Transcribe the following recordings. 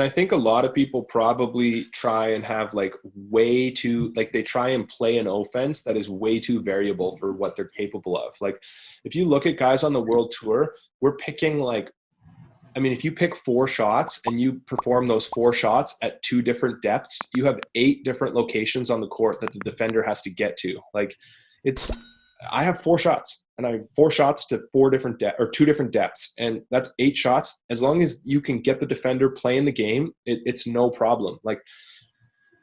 I think a lot of people probably try and have like way too, like they try and play an offense that is way too variable for what they're capable of. Like if you look at guys on the world tour, we're picking like, I mean, if you pick 4 shots and you perform those 4 shots at 2 different depths, you have 8 different locations on the court that the defender has to get to. Like it's, I have 4 shots and I have 4 shots to 4 different or 2 different depths. And that's 8 shots. As long as you can get the defender playing the game, it's no problem. Like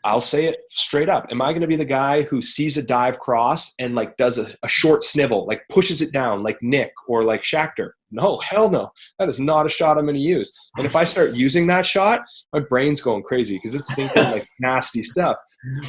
I'll say it straight up. Am I going to be the guy who sees a dive cross and like does a short snivel, like pushes it down like Nick or like Shakhtar? No, hell no. That is not a shot I'm going to use. And if I start using that shot, my brain's going crazy because it's thinking like nasty stuff.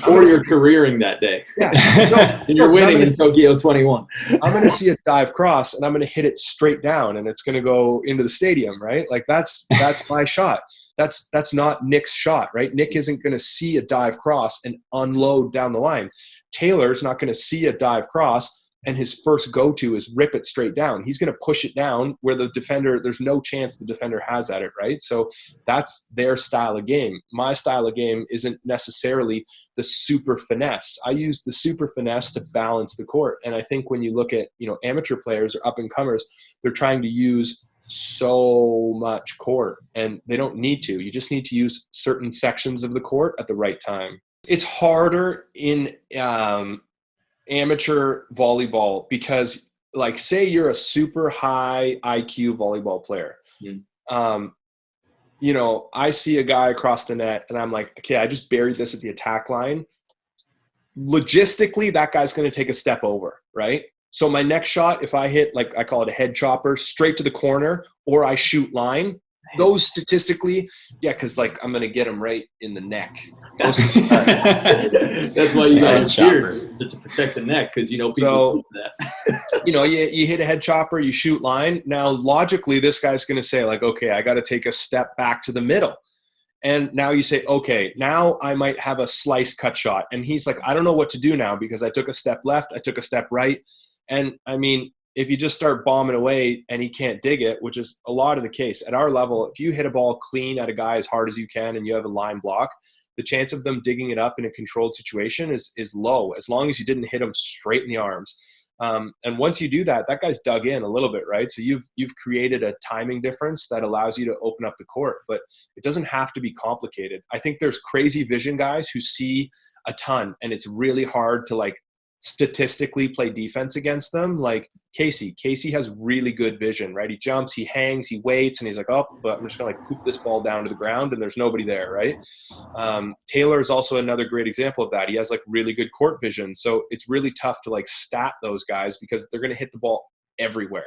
Or you're careering that day. Yeah. And you're winning in Tokyo 21. I'm going to see a dive cross and I'm going to hit it straight down and it's going to go into the stadium, right? Like that's my shot. That's not Nick's shot, right? Nick isn't going to see a dive cross and unload down the line. Taylor's not going to see a dive cross and his first go-to is rip it straight down. He's going to push it down where the defender, there's no chance the defender has at it, right? So that's their style of game. My style of game isn't necessarily the super finesse. I use the super finesse to balance the court. And I think when you look at, amateur players or up-and-comers, they're trying to use so much court and they don't need to. You just need to use certain sections of the court at the right time. It's harder in amateur volleyball because like say you're a super high IQ volleyball player. I see a guy across the net and I'm like, okay, I just buried this at the attack line. Logistically, that guy's going to take a step over, right? So my next shot, if I hit, like I call it a head chopper, straight to the corner, or I shoot line, those statistically, yeah, because like I'm going to get him right in the neck. That's why you got to cheer to protect the neck because, people do that. You hit a head chopper, you shoot line. Now, logically, this guy's going to say like, okay, I got to take a step back to the middle. And now you say, okay, now I might have a slice cut shot. And he's like, I don't know what to do now because I took a step left, I took a step right. And I mean, if you just start bombing away and he can't dig it, which is a lot of the case at our level, if you hit a ball clean at a guy as hard as you can and you have a line block, the chance of them digging it up in a controlled situation is low, as long as you didn't hit them straight in the arms. And once you do that, that guy's dug in a little bit, right? So you've created a timing difference that allows you to open up the court, but it doesn't have to be complicated. I think there's crazy vision guys who see a ton and it's really hard to like statistically play defense against them. Like Casey has really good vision, right? He jumps, he hangs, he waits, and he's like, oh, but I'm just gonna like poop this ball down to the ground and there's nobody there, right? Taylor is also another great example of that. He has like really good court vision. So it's really tough to like stat those guys because they're gonna hit the ball everywhere.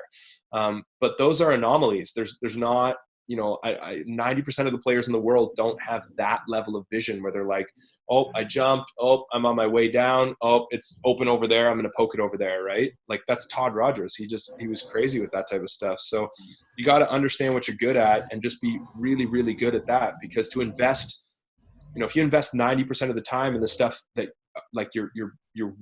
But those are anomalies. There's not, 90% of the players in the world don't have that level of vision where they're like, oh, I jumped. Oh, I'm on my way down. Oh, it's open over there. I'm going to poke it over there. Right. Like that's Todd Rogers. He was crazy with that type of stuff. So you got to understand what you're good at and just be really, really good at that, because to invest, if you invest 90% of the time in the stuff that like you're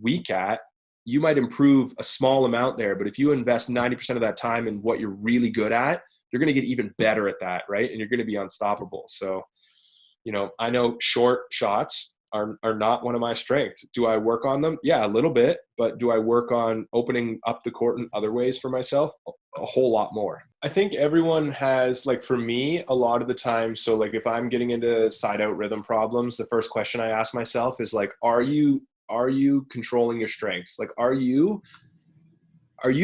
weak at, you might improve a small amount there. But if you invest 90% of that time in what you're really good at, you're going to get even better at that, right? And you're going to be unstoppable. So, I know short shots are not one of my strengths. Do I work on them? Yeah, a little bit. But do I work on opening up the court in other ways for myself? A whole lot more. I think everyone has, like for me, a lot of the time, so like if I'm getting into side out rhythm problems, the first question I ask myself is like, are you controlling your strengths? Like, are you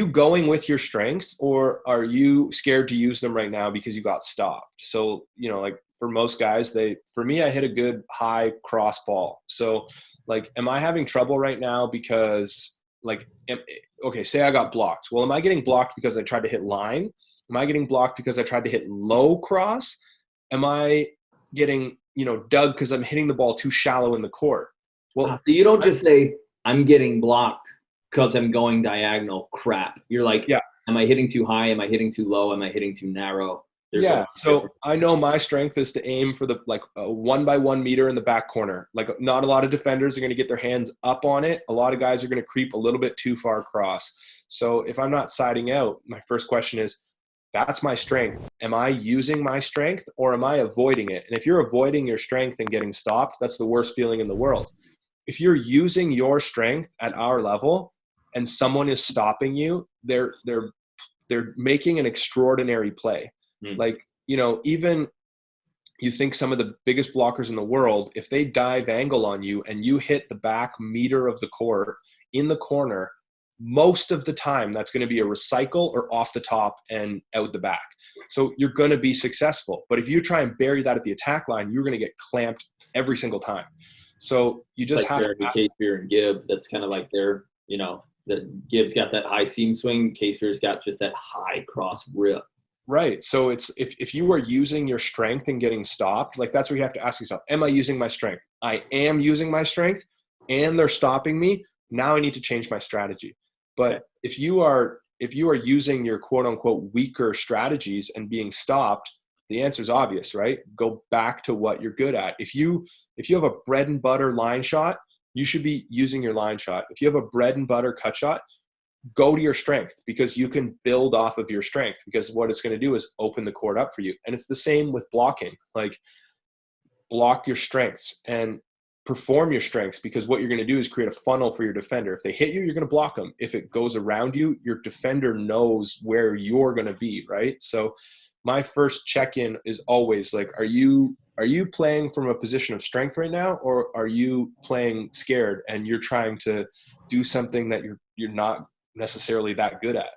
going with your strengths, or are you scared to use them right now because you got stopped? So, like for most guys, for me, I hit a good high cross ball. So like, am I having trouble right now because like, okay, say I got blocked. Well, am I getting blocked because I tried to hit line? Am I getting blocked because I tried to hit low cross? Am I getting, dug because I'm hitting the ball too shallow in the court? Well, so you don't just say I'm getting blocked because I'm going diagonal crap. You're like, yeah. Am I hitting too high? Am I hitting too low? Am I hitting too narrow? So I know my strength is to aim for the like a 1x1 meter in the back corner. Like not a lot of defenders are going to get their hands up on it. A lot of guys are going to creep a little bit too far across. So if I'm not siding out, my first question is, That's my strength. Am I using my strength or am I avoiding it? And if you're avoiding your strength and getting stopped, that's the worst feeling in the world. If you're using your strength at our level and someone is stopping you, they're making an extraordinary play. Like, you know, even you think some of the biggest blockers in the world, if they dive angle on you and you hit the back meter of the court in the corner, most of the time that's going to be a recycle or off the top and out the back. So you're going to be successful. But if you try and bury that at the attack line, you're going to get clamped every single time. So you just like have to. Case Beer and Gibb, that's kind of like their, you know, that Gibb's got that high seam swing. Case Beer's got just that high cross rip. Right. So it's if you are using your strength and getting stopped, like that's where you have to ask yourself, am I using my strength? I am using my strength and they're stopping me. Now I need to change my strategy. But if you are using your quote unquote weaker strategies and being stopped, the answer is obvious, right? Go back to what you're good at. If you have a bread and butter line shot, you should be using your line shot. If you have a bread and butter cut shot, go to your strength, because you can build off of your strength, because what it's going to do is open the court up for you. And it's the same with blocking. Like, block your strengths and perform your strengths, because what you're going to do is create a funnel for your defender. If they hit you, you're going to block them. If it goes around you, your defender knows where you're going to be, right? So my first check-in is always like, are you playing from a position of strength right now, or are you playing scared and you're trying to do something that you're not necessarily that good at?